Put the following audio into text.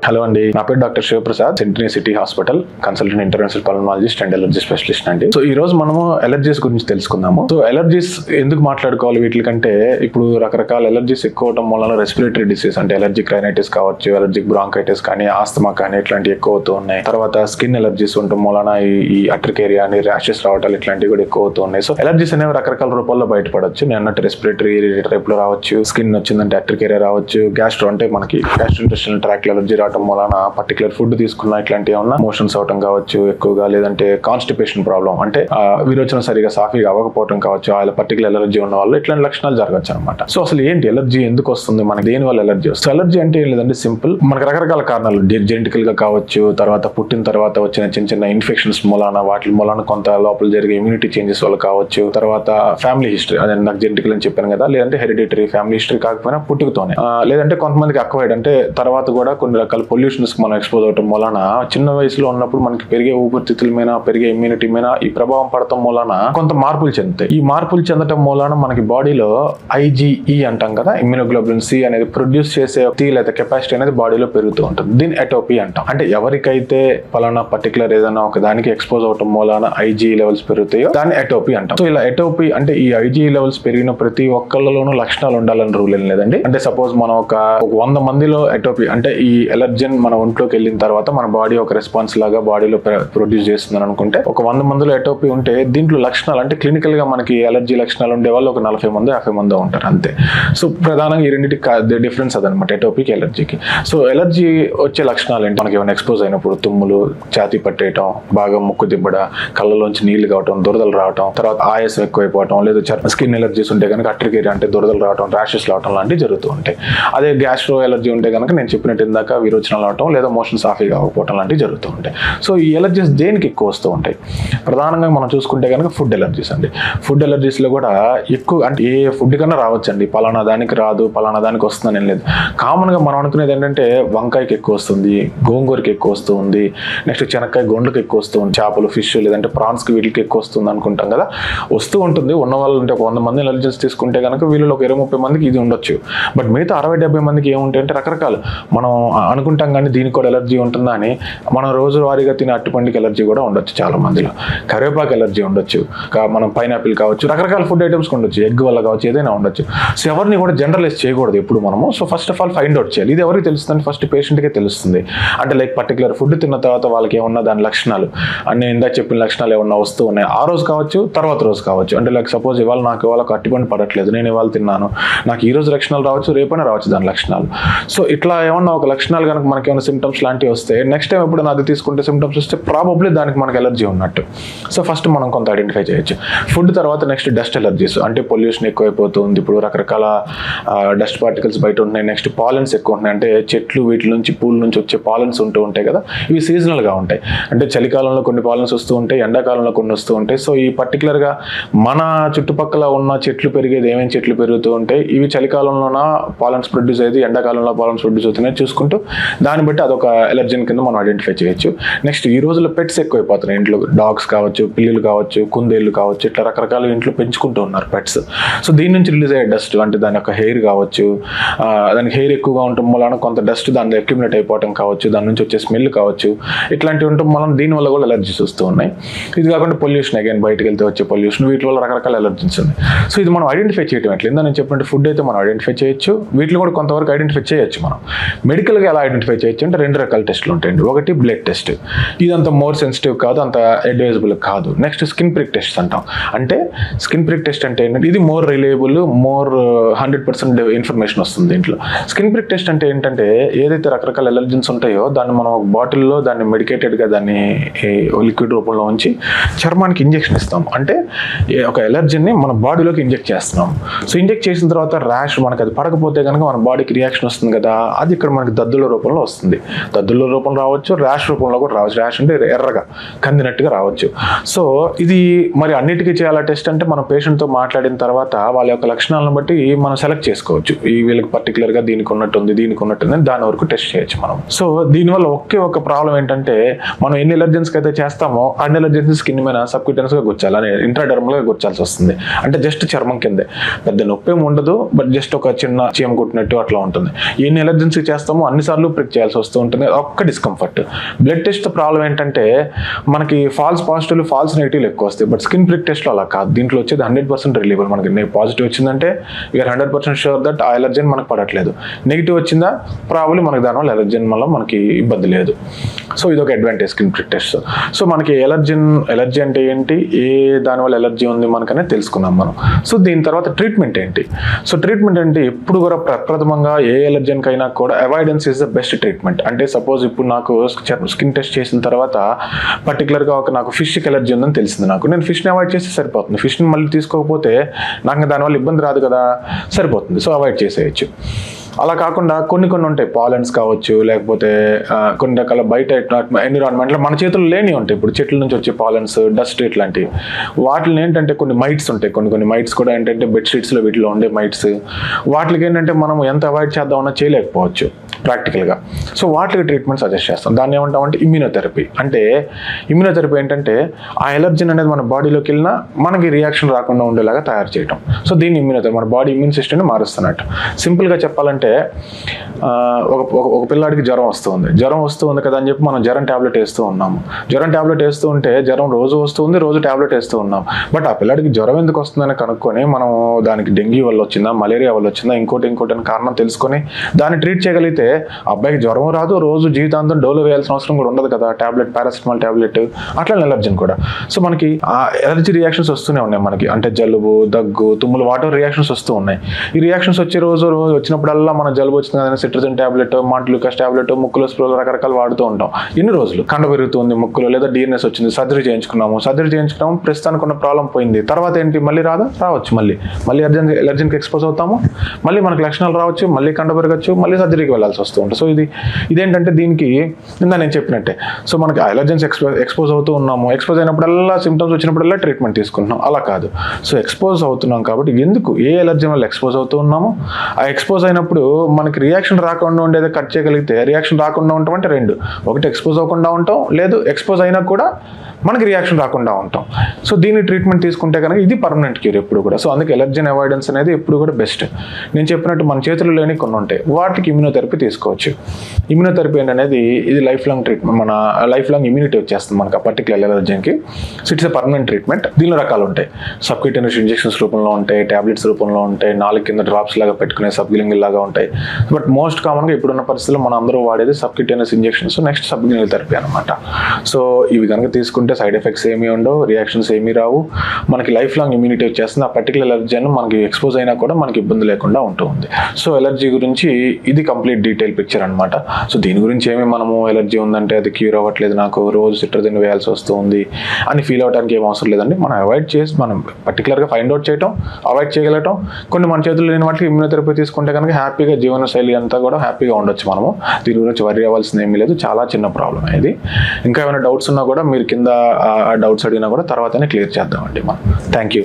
Hello అండి, నా పేరు doctor Shivaprasad, century city hospital consultant international pulmonologist and allergy specialist అండి. సో ఈ రోజు మనము ఎలర్జీస్ గురించి తెలుసుకుందాము. సో ఎలర్జీస్ ఎందుకు మాట్లాడుకోవాలి వీటికంటే, ఇప్పుడు రకరకాల ఎలర్జీస్ ఎక్కువ అవడం వలన రెస్పిరేటరీ డిసీజ్ అంటే ఎలర్జిక్ రైనైటిస్ కావచ్చు, ఎలర్జిక్ బ్రాంకైటిస్ కానీ, ఆస్తమా కానీ ఇట్లాంటివి ఎక్కువ అవుతూ ఉన్నాయి. తర్వాత స్కిన్ ఎలర్జీస్ ఉండటం వలన ఈ అట్రికేరియా అని ర్యాషెస్ రావటాలు ఇట్లాంటివి కూడా ఎక్కువ అవుతూ ఉన్నాయి. సో ఎలర్జీస్ అనేవి రకరకాల రూపాల్లో బయటపడవచ్చు. నేను అన్నట్టు రెస్పిరేటరీ టైప్ లో రావచ్చు, స్కిన్ వచ్చిందంటే అట్రికేరియా రావచ్చు, గ్యాస్ట్రో అంటే మనకి గ్యాస్ట్రోఇంటెస్టినల్ ట్రాక్ట్ ఎలర్జీ రావడం వలన పర్టికులర్ ఫుడ్ తీసుకున్న ఇట్లాంటివి ఏమన్నా మోషన్స్ అవటం కావచ్చు ఎక్కువగా, లేదంటే కాన్స్టిపేషన్ ప్రాబ్లం అంటే విరోచనం సరిగా సాఫీగా అవ్వకపోవడం కావచ్చు, ఆ పర్టికులర్ ఎలర్జీ ఉన్న వాళ్ళు ఇట్లాంటి లక్షణాలు జరగచ్చు అనమాట. సో అసలు ఏంటి ఎలర్జీ, ఎందుకు వస్తుంది, మనకి దేని వల్ల ఎలర్జీ వస్తుంది? ఎలర్జీ అంటే ఏం లేదంటే సింపుల్, మనకి రకరకాల కారణాలు జెనెటికల్ గా కావచ్చు, తర్వాత పుట్టిన తర్వాత వచ్చిన చిన్న చిన్న ఇన్ఫెక్షన్స్ మూలాన, వాటి మూలాన కొంత లోపల జరిగే ఇమ్యూనిటీ చేంజెస్ వల్ల కావచ్చు, తర్వాత ఫ్యామిలీ హిస్టరీ, అదే నాకు జెనెటికల్ అని చెప్పాను కదా, లేదంటే హెరిడిటరీ ఫ్యామిలీ హిస్టరీ కాకపోయినా పుట్టుకతోనే, లేదంటే కొంతమందికి అక్వైర్డ్ అంటే తర్వాత కూడా కొన్ని రకాల పొల్యూషన్స్ మనం ఎక్స్పోజ్ అవటం వలన చిన్న వయసులో ఉన్నప్పుడు మనకి పెరిగే ఊపిరితిత్తుల మీద, పెరిగే ఇమ్యూనిటీ మీద ఈ ప్రభావం పడటం వలన కొంత మార్పులు చెందుతాయి. ఈ మార్పులు చెందటం మూలాన మనకి బాడీలో IgE అంటాం కదా, ఇమ్యూనోగ్లోబులిన్ C అనేది ప్రొడ్యూస్ చేసే లేదా కెపాసిటీ అనేది బాడీలో పెరుగుతూ ఉంటుంది. దీన్ని ఎటోపీ అంటాం. అంటే ఎవరికైతే పలానా పర్టికులర్ ఏదైనా ఒక దానికి ఎక్స్పోజ్ అవటం మూలాన IgE లెవెల్స్ పెరుగుతాయో దాన్ని ఎటోపీ అంటాం. సో ఇలా ఎటోపీ అంటే ఈ IgE లెవెల్స్ పెరిగిన ప్రతి ఒక్కళ్ళలోనూ లక్షణాలు ఉండాలని రూల్ ఏం లేదండి. అంటే సపోజ్ మనం ఒక 100 మందిలో ఎటోపీ అంటే ఈ ఎలర్జెన్ మన ఒంట్లోకి వెళ్ళిన తర్వాత మన బాడీ ఒక రెస్పాన్స్ లాగా బాడీలో ప్రొడ్యూస్ చేస్తుందని అనుకుంటే, ఒక 100 మందిలో ఎటోపీ ఉంటే దీంట్లో లక్షణాలు అంటే క్లినికల్ గా మనకి ఎలర్జీ లక్షణాలు ఉండే వాళ్ళు ఒక 40 మంది 50 మంది ఉంటారు అంతే. సో ప్రధానంగా ఈ రెండింటికి డిఫరెన్స్ అదనమాట, ఎటోపీకి ఎలర్జీకి. సో ఎలర్జీ వచ్చే లక్షణాలు ఏంటి, మనకి ఏమైనా ఎక్స్పోజ్ అయినప్పుడు తుమ్ములు, ఛాతీ పట్టేయటం, బాగా ముక్కు దిబ్బడ, కళ్ళలోంచి నీళ్లు కావటం, దురదలు రావటం, తర్వాత ఆయాసం ఎక్కువైపోవటం, లేదా స్కిన్ ఎలర్జీస్ ఉంటే కనుక అట్రికేరియా అంటే దురదలు రావటం, ర్యాషెస్ రావటం లాంటివి జరుగుతూ ఉంటాయి. అదే గ్యాస్ట్రో ఎలర్జీ ఉంటే కనుక నేను చెప్పినట్టు ఇందాక విరోచనాలు అవటం లేదా మోషన్ సాఫీగా అవ్వకపోవటం లాంటివి జరుగుతూ ఉంటాయి. సో ఈ ఎలర్జీస్ దేనికి ఎక్కువ వస్తూ ఉంటాయి? ప్రధానంగా మనం చూసుకుంటే కనుక ఫుడ్ ఎలర్జీస్ అండి. ఫుడ్ ఎలర్జీస్లో కూడా ఎక్కువ అంటే ఏ ఫుడ్ కన్నా రావచ్చండి, పలానా దానికి రాదు, పలానా దానికి వస్తుందని ఏం లేదు. కామన్గా మనం అనుకునేది ఏంటంటే వంకాయకి ఎక్కువ వస్తుంది, గోంగూరకి ఎక్కువ వస్తుంది, నెక్స్ట్ చెనక్కాయ గొండ్లకి ఎక్కువ వస్తుంది, చేపలు, ఫిష్ లేదంటే ప్రాన్స్కి వీటికి ఎక్కువ వస్తుంది అనుకుంటాం కదా. వస్తూ ఉంటుంది. ఉన్న వాళ్ళు అంటే ఒక 100 మంది ఎలర్జీస్ తీసుకుంటే కనుక వీళ్ళు ఒక 20-30 మందికి ఇది ఉండొచ్చు. బట్ మిగతా 60-70 మందికి ఏముంటాయి అంటే రకరకాలు మనం అనుకుంటాం కానీ దీనికి కూడా ఎలర్జీ ఉంటుందా అని. మనం రోజువారీగా తినే అట్టుపండికి ఎలర్జీ కూడా ఉండొచ్చు చాలా మందిలో, కరివేపాకు ఎలర్జీ ఉండొచ్చు, మనం పైనాపిల్ కావచ్చు, రకరకాల ఫుడ్ ఐటమ్స్ ఉండొచ్చు, ఎగ్ వల్ల కావచ్చు, ఏదైనా ఉండొచ్చు. సో ఎవరిని కూడా జనరలైజ్ చేయకూడదు ఎప్పుడు మనము. So first of all find out చేయాలి. ఇది ఎవరికి తెలుస్తుంది? ఫస్ట్ పేషెంట్కే తెలుస్తుంది. అంటే లైక్ పర్టికులర్ ఫుడ్ తిన్న తర్వాత వాళ్ళకి ఏమన్నా దాని లక్షణాలు అన్నీ ఇందాక చెప్పిన లక్షణాలు ఏమన్నా వస్తూ ఉన్నాయి, ఆ రోజు కావచ్చు, తర్వాత రోజు కావచ్చు. అంటే లైక్ సపోజ్ నాకు ఇవాళ అట్టుపండి పడట్లేదు, నేను ఇవాళ తిన్నాను, నాకు ఈ రోజు లక్షణాలు రావచ్చు, రేపైనా రావచ్చు దాని లక్షణాలు. సో ఇట్లా ఏమన్నా ఒక లక్షణాలు కనుక మనకి ఏమైనా సిమ్టమ్స్ లాంటివి వస్తే, నెక్స్ట్ టైం ఎప్పుడు అది తీసుకుంటే సిమ్టమ్స్ వస్తే ప్రాబబ్లీ దానికి మనకి ఎలర్జీ ఉన్నట్టు. సో ఫస్ట్ మనం కొంత ఐడెంటిఫై చేయొచ్చు. ఫుడ్ తర్వాత నెక్స్ట్ డస్ట్ ఎలర్జీస్ అంటే పొల్యూషన్ ఎక్కువైపోతుంది. ఇప్పుడు రకరకాల డస్ట్ పార్టికల్స్ బయట ఉంటున్నాయి. నెక్స్ట్ పాలన్స్ ఎక్కువ ఉంటున్నాయి. అంటే చెట్లు వీటి నుంచి పూల నుంచి వచ్చే పాలన్స్ ఉంటూ ఉంటాయి కదా, ఇవి సీజనల్గా ఉంటాయి. అంటే చలికాలంలో కొన్ని పాలన్స్ వస్తూ ఉంటాయి, ఎండాకాలంలో కొన్ని వస్తూ ఉంటాయి. సో ఈ పర్టికులర్గా మన చుట్టుపక్కల ఉన్న చెట్లు పెరిగేది ఏమేమి చెట్లు పెరుగుతూ ఉంటాయి, ఇవి చలికాలంలోన పాలన్స్ ప్రొడ్యూస్ అయ్యేది, ఎండాకాలంలో పాలన్స్ ప్రొడ్యూస్ అవుతున్నాయి చూసుకుంటూ దాన్ని బట్టి అదొక ఎలర్జెన్ కింద మనం ఐడెంటిఫై చేయొచ్చు. నెక్స్ట్ ఈ రోజుల్లో పెట్స్ ఎక్కువైపోతున్నాయి ఇంట్లో, డాగ్స్ కావచ్చు, పిల్లులు కావచ్చు, కుందేళ్ళు కావచ్చు, ఇట్లా రకరకాల ఇంట్లో పెంచుకుంటూ ఉన్నారు పెట్స్. సో దీని నుంచి రిలీజ్ అయ్యే డస్ట్ అంటే దాని యొక్క హెయిర్ కావచ్చు, దానికి హెయిర్ ఎక్కువగా ఉండటం వలన కొంత డస్ట్ దాని అక్యుమిలేట్ అయిపోవడం కావచ్చు, దాని నుంచి వచ్చే స్మెల్ కావచ్చు, ఇట్లాంటివి ఉండటం వలన దీనివల్ల కూడా ఎలర్జీస్ వస్తూ ఉన్నాయి. ఇది కాకుండా పొల్యూషన్, అగైన్ బయటకు వెళ్తే వచ్చే పొల్యూషన్, వీటి వల్ల రకరకాల ఎలర్జీస్ ఉన్నాయి. సో ఇది మనం ఐడెంటిఫై చేయడం ఎట్లా, నేను చెప్పినట్టు ఫుడ్ అయితే మనం ఐడెంటిఫై చేయొచ్చు, వీటిలో కూడా కొంతవరకు ఐడెంటిఫై చేయొచ్చు. మనం మెడికల్గా ఎలా ఐడెంటిఫై చేయొచ్చు అంటే 2 రకాల టెస్టులు ఉంటాయండి. ఒకటి బ్లడ్ టెస్ట్, ఇదంత మోర్ సెన్సిటివ్ కాదు, అంత అడ్వైజబుల్ కాదు. నెక్స్ట్ స్కిన్ ప్రిక్ టెస్ట్ అంటాం. అంటే స్కిన్ ప్రిక్ టెస్ట్ అంటే ఏంటంటే ఇది మోర్ రిలయబుల్, మోర్ 100% ఇన్ఫర్మేషన్ వస్తుంది దీంట్లో. స్కిన్ ప్రిక్ టెస్ట్ అంటే ఏంటంటే ఏదైతే రకరకాల ఎలర్జెన్స్ ఉంటాయో దాన్ని మనం ఒక బాటిల్లో దాన్ని మెడికేటెడ్గా దాన్ని లిక్విడ్ రూపంలో ఉంచి చర్మానికి ఇంజెక్షన్ ఇస్తాం. అంటే ఒక ఎలర్జీని మన బాడీలోకి ఇంజెక్ట్ చేస్తున్నాం. సో ఇంజెక్ట్ చేసిన తర్వాత ర్యాష్ మనకి అది పడకపోతే కనుక మన బాడీకి రియాక్షన్ వస్తుంది కదా, అది ఇక్కడ మనకి దద్దుల రూపంలో వస్తుంది. దద్దుల రూపంలో రావచ్చు, ర్యాష్ రూపంలో కూడా రావచ్చు. ర్యాష్ అంటే ఎర్రగా కందినట్టుగా రావచ్చు. సో ఇది మరి అన్నిటికీ చేయాలా టెస్ట్ అంటే మనం పేషెంట్తో మాట్లాడిన తర్వాత వాళ్ళ యొక్క లక్షణాలను బట్టి మనం సెలెక్ట్ చేసుకోవచ్చు. ఈ వీళ్ళకి పర్టికులర్గా దీనికి ఉన్నట్టుంది, దీనికి ఉన్నట్టుంది, దాని వరకు టెస్ట్ చేయొచ్చు మనం. సో దీనివల్ల ఒకే ఒక ప్రాబ్లం ఏంటంటే మనం ఎన్ని ఎలర్జెన్స్కి అయితే చేస్తామో అన్ని ఎలర్జెన్స్ స్కిన్ మీద సబ్క్యూటెన్స్గా గుచ్చాలి, అని ఇంట్రాడర్మల్గా గుచ్చాల్సి వస్తుంది. అంటే జస్ట్ చర్మం కిందే, పెద్ద నొప్పి ఏమి ఉండదు, బట్ జస్ట్ ఒక చిన్న చీమ కుట్టినట్టు అట్లా ఉంటుంది. ఎన్ని ఎలర్జెన్స్కి చేస్తామో అన్నిసార్లు ప్రిక్ చేయాల్సి వస్తూ ఉంటుంది, ఒక్క డిస్కంఫర్ట్. బ్లడ్ టెస్ట్ ప్రాబ్లం ఏంటంటే మనకి ఫాల్స్ పాజిటివ్లు ఫాల్స్ నెగిటివ్లు ఎక్కువ వస్తాయి, బట్ స్కిన్ ప్రిక్ టెస్ట్లో అలా కాదు. దీంట్లో వచ్చేది 100% రిలీవబుల్. మనకి పాజిటివ్ వచ్చిందంటే వీఆర్ 100% షూర్ దట్ ఆ ఎలర్జెన్ మనకు పడట్లేదు. నెగిటివ్ వచ్చిందా ప్రాబ్లమ్ మనకి దానివల్ల ఎలర్జెన్ వల్ల మనకి ఇబ్బంది లేదు. సో ఇది ఒక advantage skin prick test. So మనకి ఎలర్జీ అంటే ఏంటి, ఏ దానివల్ల ఎలర్జీ ఉంది మనకనే తెలుసుకున్నాం మనం. సో దీని తర్వాత ట్రీట్మెంట్ ఏంటి? సో ట్రీట్మెంట్ అంటే ఎప్పుడు కూడా ప్రప్రథమంగా ఏ ఎలర్జెన్కైనా కూడా avoidance is the best treatment. అంటే సపోజ్ ఇప్పుడు నాకు స్కిన్ టెస్ట్ చేసిన తర్వాత పర్టికులర్గా నాకు ఫిష్కి ఎలర్జీ ఉందని తెలిసింది, నేను ఫిష్ని అవాయిడ్ చేస్తే సరిపోతుంది. ఫిష్ని మళ్ళీ తీసుకోకపోతే నాకు దానివల్ల ఇబ్బంది రాదు కదా, సరిపోతుంది. సో అవాయిడ్ చేసేయచ్చు. అలా కాకుండా కొన్ని ఉంటాయి, పాలెన్స్ కావచ్చు, లేకపోతే కొన్ని రకాల బయట ఎన్విరాన్మెంట్లో మన చేతుల్లో లేని ఉంటాయి. ఇప్పుడు చెట్ల నుంచి వచ్చే పాలెన్స్, డస్ట్ ఇట్లాంటివి. వాటిని ఏంటంటే కొన్ని మైట్స్ ఉంటాయి, కొన్ని మైట్స్ కూడా ఏంటంటే బెడ్షీట్స్లో వీటిలో ఉండే మైట్స్. వాటికి ఏంటంటే మనం ఎంత అవాయిడ్ చేద్దామన్నా చేయలేకపోవచ్చు ప్రాక్టికల్గా. సో వాటికి ట్రీట్మెంట్ సజెస్ట్ చేస్తాం. దాన్ని ఏమంటామంటే ఇమ్యూనోథెరపీ. అంటే ఇమ్యూనోథెరపీ ఏంటంటే ఆ ఎలర్జీన్ అనేది మన బాడీలోకి వెళ్ళినా మనకి రియాక్షన్ రాకుండా ఉండేలాగా తయారు చేయడం. సో దీన్ని ఇమ్యూనోథెరపీ, మన బాడీ ఇమ్యూన్ సిస్టమ్ని మారుస్తున్నట్టు. సింపుల్గా చెప్పాలంటే ఒక పిల్లాడికి జ్వరం వస్తుంది కదా అని చెప్పి మనం జ్వరం ట్యాబ్లెట్ వేస్తూ ఉన్నాము. జ్వరం ట్యాబ్లెట్ వేస్తూ ఉంటే జ్వరం రోజు వస్తుంది, రోజు ట్యాబ్లెట్ వేస్తూ ఉన్నాం. బట్ ఆ పిల్లాడికి జ్వరం ఎందుకు వస్తుందని కనుక్కొని మనం దానికి డెంగ్యూ వల్ల వచ్చిందా, మలేరియా వల్ల వచ్చిందా, ఇంకోటి అని కారణం తెలుసుకొని దాన్ని ట్రీట్ చేయగలిగితే అబ్బాయికి జ్వరం రాదు, రోజు జీవితాంతం డోలో వేయాల్సిన అవసరం కూడా ఉండదు కదా, టాబ్లెట్ పారాసిటమాల్ టాబ్లెట్. అట్లా ఎలర్జీని కూడా. సో మనకి ఆ ఎలర్జీ రియాక్షన్స్ వస్తూనే ఉన్నాయి మనకి. అంటే జలుబు, దగ్గు, తుమ్ములు, వాటర్ రియాక్షన్స్ వస్తూ ఉన్నాయి. ఈ రియాక్షన్స్ రోజు వచ్చినప్పుడల్లా మన జలుబు వచ్చింది కదా సిట్రజిన్ టాబ్లెట్, మాంట్లూకస్ టాబ్లెట్, ముక్కులో స్ప్రేలు రకరకాలు వాడుతూ ఉంటాం. ఎన్ని రోజులు కండ పెరుగుతుంది ముక్కులో, లేదా డిఎన్ఎస్ వచ్చింది, సర్జరీ చేయించుకున్నాము, ప్రస్తుతానికి ఉన్న ప్రాబ్లం పోయింది. తర్వాత ఏంటి, మళ్ళీ రావచ్చు, మళ్ళీ ఎలర్జీకి ఎక్స్పోజ్ అవుతాము, మళ్ళీ మనకు లక్షణాలు రావచ్చు, మళ్ళీ కండ పెరగచ్చు, మళ్ళీ సర్జరీకి వెళ్ళాల్సి వస్తూ ఉంటుంది. సో ఇదేంటంటే దీనికి నేను చెప్పినట్టే. సో మనకి ఎలర్జెన్స్ ఎక్స్పోజ్ అవుతూ ఉన్నాము, ఎక్స్పోజ్ అయినప్పుడల్లా సిమ్టమ్స్ వచ్చినప్పుడల్లా ట్రీట్మెంట్ తీసుకుంటున్నాం, అలా కాదు. సో ఎక్స్పోజ్ అవుతున్నాం కాబట్టి ఎందుకు, ఏ ఎలర్జీ వల్ల ఎక్స్పోజ్ అవుతూ ఉన్నాము, ఆ ఎక్స్పోజ్ అయినప్పుడు మనకి రియాక్షన్ రాకుండా ఉండేది కట్ చేయగలిగితే, రియాక్షన్ రాకుండా ఉంటాం అంటే రెండు, ఒకటి ఎక్స్పోజ్ అవ్వకుండా ఉంటాం, లేదు ఎక్స్పోజ్ అయినా కూడా మనకి రియాక్షన్ రాకుండా ఉంటాం. సో దీన్ని ట్రీట్మెంట్ తీసుకుంటే కనుక ఇది పర్మనెంట్ క్యూర్ ఎప్పుడు కూడా. సో అందుకే ఎలర్జన్ అవాయిడెన్స్ అనేది ఎప్పుడు కూడా బెస్ట్. నేను చెప్పినట్టు మన చేతుల్లో లేని కొన్ని ఉంటాయి, వాటికి ఇమ్యూనోథెరపీ తీసుకోవచ్చు. ఇమ్యూనోథెరపీ అనేది ఇది లైఫ్ లాంగ్ ట్రీట్మెంట్, మన లైఫ్ లాంగ్ ఇమ్యూనిటీ వచ్చేస్తుంది మనకు ఆ పర్టికులర్ ఎలర్జన్కి. So it's a permanent treatment. దీనిలో రకాలు ఉంటాయి, సబ్క్యూటేనియస్ ఇంజెక్షన్స్ రూపంలో ఉంటాయి, టాబ్లెట్స్ రూపంలో ఉంటాయి, 4 కింద డ్రాప్స్ లాగా పెట్టుకునే సబ్లింగిల్ లాగా ఉంటాయి. బట్ మోస్ట్ కామన్గా ఇప్పుడున్న పరిస్థితుల్లో మనం అందరూ వాడేది సబ్క్యూటేనియస్ ఇంజెక్షన్స్, నెక్స్ట్ సబ్లింగిల్ థెరపీ అనమాట. సో ఇవి కనుక తీసుకుంటే సైడ్ ఎఫెక్ట్స్ ఏమీ ఉండవు, రియాక్షన్స్ ఏమీ రావు, మనకి లైఫ్ లాంగ్ ఇమ్యూనిటీ వచ్చేస్తుంది. ఆ పర్టికులర్ ఎలర్జీ మనకి ఎక్స్పోజ్ అయినా కూడా మనకి ఇబ్బంది లేకుండా ఉంటుంది. సో ఎలర్జీ గురించి ఇది కంప్లీట్ డీటెయిల్ పిక్చర్ అనమాట. సో దీని గురించి ఏమి మనము ఎలర్జీ ఉందంటే అది క్యూర్ అవ్వట్లేదు, నాకు రోజు సిట్రజిన్ వేయాల్సి వస్తుంది అని ఫీల్ అవడానికి ఏం అవసరం లేదండి. మనం అవాయిడ్ చేసి మనం పర్టికులర్గా ఫైండ్ అవుట్ చేయటం, అవాయిడ్ చేయగలటం, కొన్ని మన చేతుల్లో లేని వాటికి ఇమ్యూనోథెరపీ తీసుకుంటే కనుక హ్యాపీగా జీవన శైలి అంతా కూడా హ్యాపీగా ఉండొచ్చు మనము. దీని గురించి వరీ అవ్వాల్సింది ఏమీ లేదు, చాలా చిన్న ప్రాబ్లం ఇది. ఇంకా ఏమైనా డౌట్స్ ఉన్నా కూడా మీరు కింద డౌట్స్ అడిగినా కూడా తర్వాతనే క్లియర్ చేద్దామండి మనం. Thank you.